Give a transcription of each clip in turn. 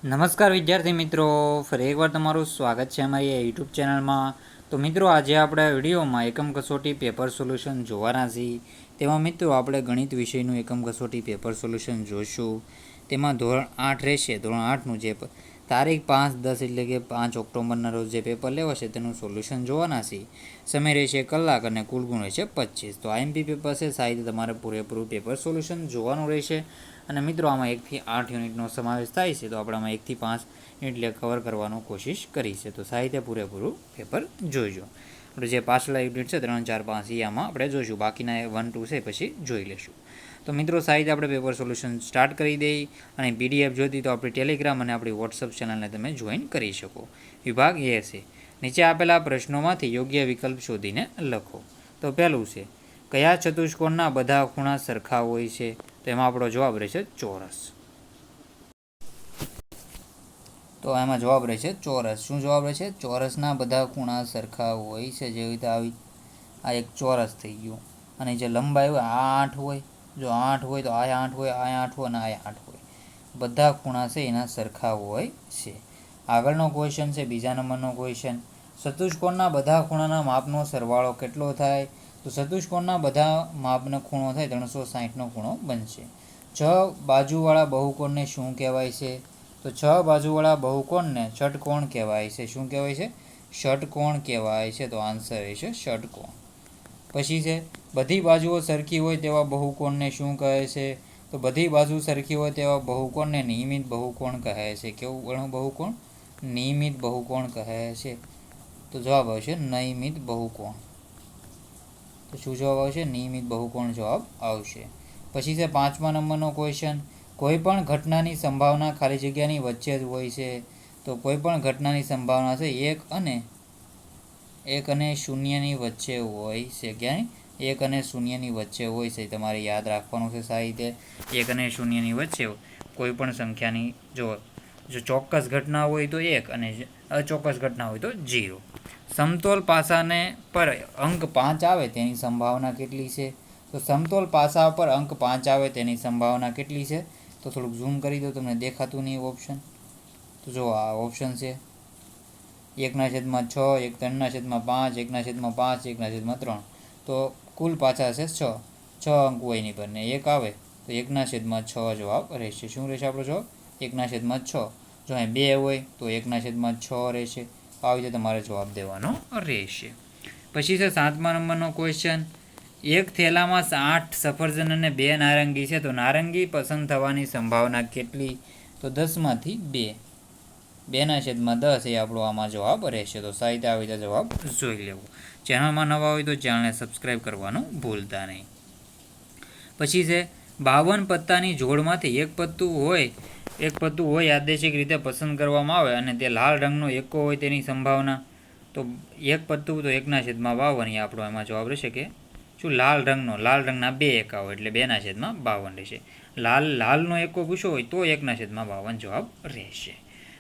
નમસ્કાર વિદ્યાર્થી મિત્રો, ફરી એકવાર તમારું સ્વાગત છે અમારી યુટ્યુબ ચેનલમાં. તો મિત્રો, આજે આપણે વિડીયોમાં એકમ કસોટી પેપર સોલ્યુશન જોવાના છીએ. તેમાં મિત્રો આપણે ગણિત વિષયનું એકમ કસોટી પેપર સોલ્યુશન જોઈશું. તેમાં ધોરણ 8 રહેશે. ધોરણ 8નું જે તારીખ 5/10 એટલે કે 5 ઓક્ટોબરના રોજ જે પેપર લેવાશે તેનું સોલ્યુશન જોવાના છીએ. સમય રહેશે કલાક અને કુલ ગુણ રહેશે 25. તો આઈએમપી પેપર છે, સાહિત્ય તમારે પૂરેપૂરું પેપર સોલ્યુશન જોવાનું રહેશે. અને મિત્રો, આમાં 1 થી 8 યુનિટનો સમાવેશ થાય છે, તો આપણે આમાં 1 થી 5 યુનિટ કવર કરવાનો કોશિશ કરી છે. તો સાહિત્ય પૂરેપૂરું પેપર જોઈજો. આપણે જે પાછલા યુનિટ છે 3, 4, 5 એ આમાં આપણે જોઈશું. બાકીના 1, 2 છે પછી જોઈ લઈશું. તો મિત્રો, સાહિત્ય આપણે પેપર સોલ્યુશન સ્ટાર્ટ કરી દઈએ. અને પીડીએફ જોઈતી તો આપણી ટેલિગ્રામ અને આપણી વોટ્સઅપ ચેનલને તમે જોઈન કરી શકો. વિભાગ એ છે, નીચે આપેલા પ્રશ્નોમાંથી યોગ્ય વિકલ્પ શોધીને લખો. તો પહેલું છે, કયા ચતુષ્કોણના બધા ખૂણા સરખા હોય છે? તો એમાં આપણો જવાબ રહેશે ચોરસ. તો એમાં જવાબ રહેશે ચોરસ. શું જવાબ રહેશે? ચોરસના બધા ખૂણા સરખા હોય છે. જેવી રીતે આવી આ એક ચોરસ થઈ ગયું, અને જે લંબાઈ હોય આ 8 હોય. જો 8 હોય તો આ 8 હોય, આ 8 હોય અને આ 8 હોય. બધા ખૂણા છે એના સરખા હોય છે. આગળનો ક્વેશ્ચન છે, બીજા નંબરનો ક્વેશ્ચન, ચતુષ્કોણના બધા ખૂણાના માપનો સરવાળો કેટલો થાય? તો ચતુષ્કોણના બધા માપનો ખૂણો થાય 360નો ખૂણો બનશે. 6 બાજુવાળા બહુકોણને શું કહેવાય છે? તો 6 બાજુવાળા બહુકોણને ષટકોણ કહેવાય છે. શું કહેવાય છે? ષટકોણ કહેવાય છે. તો આન્સર રહેશે ષટકોણ. પછી છે, બધી બાજુઓ સરખી હોય તેવા બહુકોણને શું કહે છે? તો બધી બાજુ સરખી હોય તેવા બહુકોણને નિયમિત બહુકોણ કહે છે. કેવું બહુકોણ? નિયમિત બહુકોણ કહે છે. તો જવાબ આવશે નિયમિત બહુકોણ. તો શું જવાબ આવશે? નિયમિત બહુકોણ જવાબ આવશે. પછી છે 5મા નંબરનો ક્વેશ્ચન, કોઈ પણ ઘટનાની સંભાવના ખાલી જગ્યાની વચ્ચે જ હોય છે. તો કોઈ પણ ઘટનાની સંભાવના છે 1 અને 0ની વચ્ચે હોય છે. ક્યાંય 1 અને 0ની વચ્ચે હોય છે. તમારે યાદ રાખવાનું છે સાહિત્ય. 1 અને 0ની વચ્ચે કોઈ પણ સંખ્યાની જો ચોક્કસ ઘટના હોય તો 1 અને અચોક્કસ ઘટના હોય તો 0. સમતોલ પાસાને પર અંક 5 આવે તેની સંભાવના કેટલી છે? તો સમતોલ પાસા પર અંક 5 આવે તેની સંભાવના કેટલી છે? તો થોડુંક ઝૂમ કરી દો, તમને દેખાતું નહીં ઓપ્શન. તો જો આ ઓપ્શન છે 1/6, 3/5, 1/5, 1/3. તો કુલ પાછા છે 6 અંક હોય એની પર ને 1 આવે તો 1/6 જવાબ રહેશે. શું રહેશે આપણો જવાબ? 1/6. જો અહીં 2 હોય તો 1/6 રહેશે. આવી રીતે તમારે જવાબ દેવાનો રહેશે. પછી છે 7મા નંબરનો ક્વેશ્ચન, એક થેલામાં 8 સફરજન અને 2 નારંગી છે. તો નારંગી પસંદ થવાની સંભાવના કેટલી? તો 10માંથી 2. 2/10 એ આપણો આમાં જવાબ રહેશે. તો સાહિત્ય આવી રીતે જવાબ જોઈ લેવો. ચેનલમાં નવા હોય તો ચેનલને સબસ્ક્રાઈબ કરવાનું ભૂલતા નહીં. પછી છે 52 પત્તાની જોડમાંથી એક પત્તું હોય યાદચ્છિક રીતે પસંદ કરવામાં આવે અને તે લાલ રંગનો એકો હોય તેની સંભાવના. તો એક પત્તું તો 1/52 એ આપણો એમાં જવાબ રહેશે. કે શું લાલ રંગના 2 એકા હોય એટલે 2/52 રહેશે. લાલનો એકો પૂછો હોય તો 1/52 જવાબ રહેશે.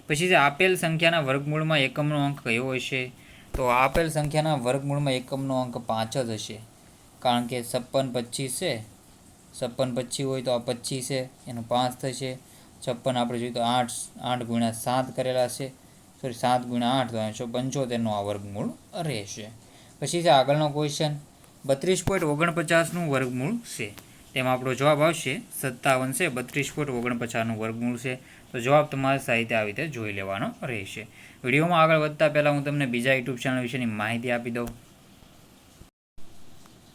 પછી છે આપેલ સંખ્યાના વર્ગમૂળમાં એકમનો અંક કયો હશે? તો આપેલ સંખ્યાના વર્ગમૂળમાં એકમનો અંક 5 જ હશે. કારણ કે 56 છે. 56 હોય તો આ 25 છે, એનું 5 થશે. 56 આપણે જોઈએ તો 8 × 7 કરેલા છે. 7 × 8 તો 75નો આ વર્ગમૂળ રહેશે. પછી છે આગળનો ક્વેશ્ચન, 32.49નું વર્ગમૂળ છે. તેમાં આપણો જવાબ આવશે 57 છે. 32.49નું વર્ગમૂળ છે. તો જવાબ તમારે સાહિત્ય આવી રીતે જોઈ લેવાનો રહેશે. વિડીયોમાં આગળ વધતા પહેલાં હું તમને બીજા યુટ્યુબ ચેનલ વિશેની માહિતી આપી દઉં.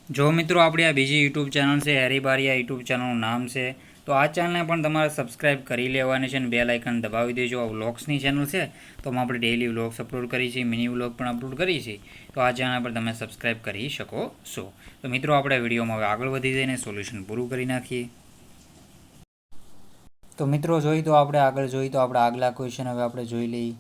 જો મિત્રો, આપણી આ બીજી યુટ્યુબ ચેનલ છે, હરીબારીયા યુટ્યુબ ચેનલનું નામ છે. તો આ ચેનલને પણ તમારે સબસ્ક્રાઈબ કરી લેવાની છે અને બેલ આઇકન દબાવી દેજો. આ વ્લોગ્સની ચેનલ છે, તો આપણે ડેઇલી વ્લોગ્સ અપલોડ કરીએ છીએ, મિની વ્લોગ પણ અપલોડ કરીએ છીએ. તો આ ચેનલ પર તમે સબસ્ક્રાઈબ કરી શકો છો. તો મિત્રો, આપણે વિડીયોમાં હવે આગળ વધી જઈને સોલ્યુશન પૂરું કરી નાખીએ. તો મિત્રો, આપણે આગલા ક્વેશ્ચન હવે આપણે જોઈ લઈએ.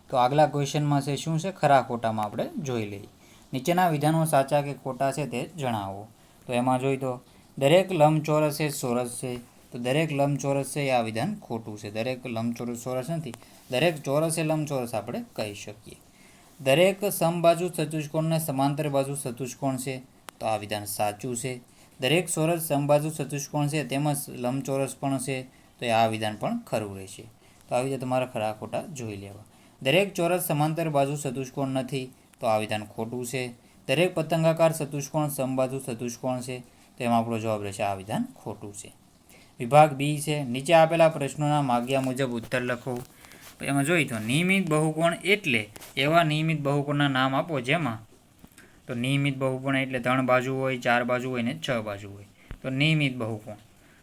તો આગલા ક્વેશ્ચનમાં છે શું છે? ખરા ખોટામાં આપણે જોઈ લઈએ. નીચેના વિધાનો સાચા કે ખોટા છે તે જણાવો. તો એમાં તો દરેક લંબચોરસ એ ચોરસ છે. તો દરેક લંબચોરસ છે એ આ વિધાન ખોટું છે. દરેક લંબચોરસ ચોરસ નથી. દરેક ચોરસ એ લંબચોરસ આપણે કહી શકીએ. દરેક સમબાજુ ચતુષ્કોણને સમાંતર બાજુ ચતુષ્કોણ છે. તો આ વિધાન સાચું છે. દરેક ચોરસ સમબાજુ ચતુષ્કોણ છે તેમજ લંબચોરસ પણ છે. તો આ વિધાન પણ ખરું રહેશે. તો આવી રીતે તમારે ખરા ખોટા જોઈ લેવા. દરેક ચોરસ સમાંતર બાજુ ચતુષ્કોણ નથી, તો આ વિધાન ખોટું છે. દરેક પતંગાકાર ચતુષ્કોણ સમબાજુ ચતુષ્કોણ છે, તો એમાં આપણો જવાબ રહેશે આ વિધાન ખોટું છે. વિભાગ બી છે, નીચે આપેલા પ્રશ્નોના માગ્યા મુજબ ઉત્તર લખો. એમાં જોઈએ તો નિયમિત બહુકોણ એટલે એવા નિયમિત બહુકોણના નામ આપો જેમાં, તો નિયમિત બહુકોણ એટલે 3 બાજુ હોય, 4 બાજુ હોય ને 6 બાજુ હોય. તો નિયમિત બહુકોણ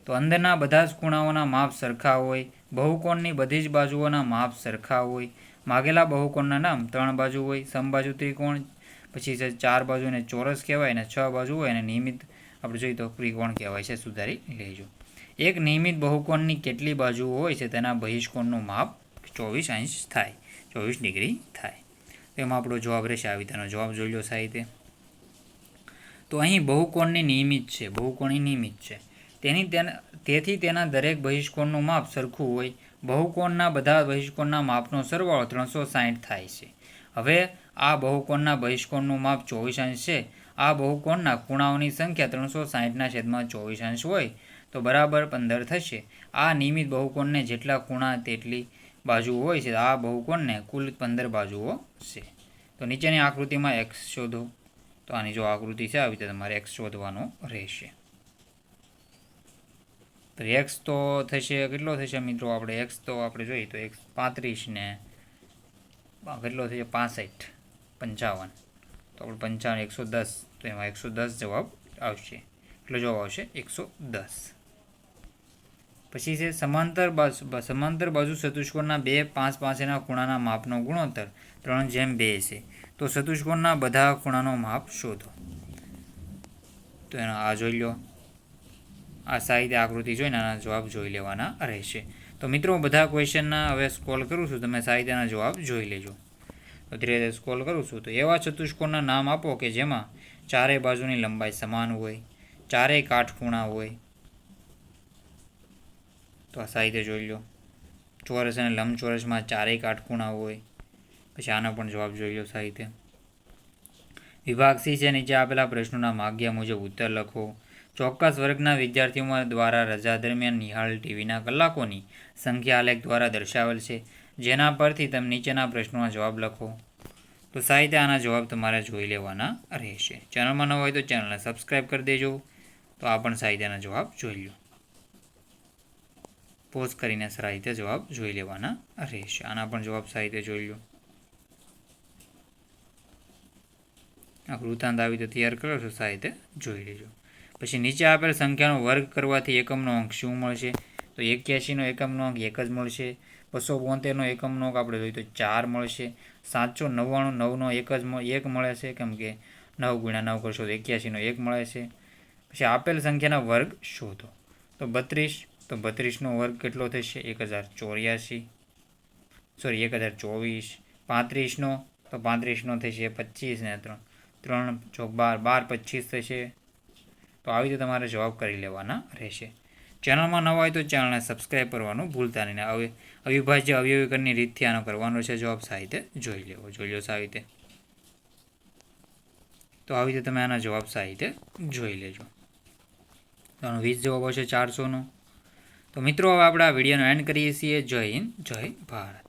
તો અંદરના બધા જ ખૂણાઓના માપ સરખા હોય, બહુકોણની બધી જ બાજુઓના માપ સરખા હોય. માગેલા બહુકોણના નામ 3 બાજુ હોય, સમબાજુ ત્રિકોણ, પછી છે 4 બાજુ ને ચોરસ કહેવાય, અને 6 બાજુ હોય અને નિયમિત આપણે જોઈએ તો ત્રિકોણ કહેવાય છે. સુધારી લેજો. એક નિયમિત બહુકોણની કેટલી બાજુઓ હોય છે તેના બહિષ્કોણનું માપ 24 અંશ થાય, 24 ડિગ્રી થાય. એમાં આપણો જવાબ રહેશે આ વિધાનનો જવાબ જોઈ લો સાહિત્ય. તો અહીં બહુકોણની નિયમિત છે, બહુકોણી નિયમિત છે, તેથી તેના દરેક બહિષ્કોણનું માપ સરખું હોય. બહુકોણના બધા બહિષ્કોણના માપનો સરવાળો 360 થાય છે. હવે આ બહુકોણના બહિષ્કોણનું માપ 24 અંશ છે. આ બહુકોણના ખૂણાઓની સંખ્યા 360ના છેદમાં 24 અંશ હોય તો બરાબર 15 થશે. આ નિયમિત બહુકોણને જેટલા ખૂણા તેટલી બાજુઓ હોય છે, આ બહુકોણને કુલ 15 બાજુઓ છે. તો નીચેની આકૃતિમાં x શોધો. તો આની જો આકૃતિ છે આવી રીતે તમારે x શોધવાનો રહેશે. તો x તો થશે કેટલો થશે મિત્રો, આપણે x તો આપણે જોઈએ તો 35 ને કેટલો થશે 65, 55, તો આપણે 55 110, તો એમાં 110 જવાબ આવશે. એટલો જવાબ આવશે 110. પછી છે સમાંતર બાજુ ચતુષ્કોણના 2 5 પાસેના ખૂણાના માપનો ગુણોત્તર 3:2 છે. તો ચતુષ્કોણના બધા ખૂણાનો માપ શોધો. તો એનો આ જોઈ લો, આ સાહિત્ય આકૃતિ જોઈને આના જવાબ જોઈ લેવાના રહેશે. તો મિત્રો બધા ક્વેશ્ચનના હવે સ્કોલ કરું છું, તમે સાહિત્યના જવાબ જોઈ લેજો. તો ધીરે ધીરે સ્કોલ કરું છું. તો એવા ચતુષ્કોણના નામ આપો કે જેમાં ચારેય બાજુની લંબાઈ સમાન હોય, ચારેય કાટખૂણા હોય. તો આ સાહિત્ય જોઈ લો. ચોરસ અને લંબચોરસમાં ચારેય કાટખૂણા હોય. પછી આનો પણ જવાબ જોઈ લો સાહિત્ય. વિભાગ સી છે, નીચે આપેલા પ્રશ્નોના માગ્યા મુજબ ઉત્તર લખો. ચોક્કસ વર્ગના વિદ્યાર્થીઓ દ્વારા રજા દરમિયાન નિહાળેલ ટીવીના કલાકોની સંખ્યા આલેખ દ્વારા દર્શાવેલ છે, જેના પરથી તમે નીચેના પ્રશ્નોના જવાબ લખો. તો સાહિત્ય આના જવાબ તમારે જોઈ લેવાના રહેશે. ચેનલમાં ન હોય તો ચેનલને સબસ્ક્રાઈબ કરી દેજો. તો આ પણ સાહિત્યના જવાબ જોઈ લો. પોઝ કરીને સાહિત્ય જવાબ જોઈ લેવાના રહેશે. આના પણ જવાબ સાહિત્ય જોઈ લો. આ વૃત્તાંત આવી તો તૈયાર કરો છો, સાહિત્ય જોઈ લેજો. પછી નીચે આપેલ સંખ્યાનો વર્ગ કરવાથી એકમનો અંક શું મળશે? તો 81નો એકમનો અંક 1 જ મળશે. 272નો એકમનો અંક આપણે જોઈએ તો 4 મળશે. 799નો 1 મળે છે, કેમ કે 9 × 9 કરશો તો 81નો 1 મળે છે. પછી આપેલ સંખ્યાના વર્ગ શોધો. તો 32, તો 32નો વર્ગ કેટલો થશે? 1024. 35નો, તો 35નો થશે 25 ને 3 ચોક 12, 25 થશે. તો આવી રીતે તમારે જવાબ કરી લેવાના રહેશે. ચેનલમાં નવા હોય તો ચેનલને સબસ્ક્રાઈબ કરવાનું ભૂલતા નહીં. હવે અવિભાજ્ય અવયવીકરણની રીતથી આનો કરવાનો છે જવાબ સાહિત્ય જોઈ લો સાહિત્ય. તો આવી રીતે તમે આના જવાબ સાહિત્ય જોઈ લેજો. તો આનો 20 જવાબ આવશે 400નો. તો મિત્રો હવે આપણે આ વિડીયોનો એન્ડ કરીએ છીએ. જય હિન્દ, જય ભારત.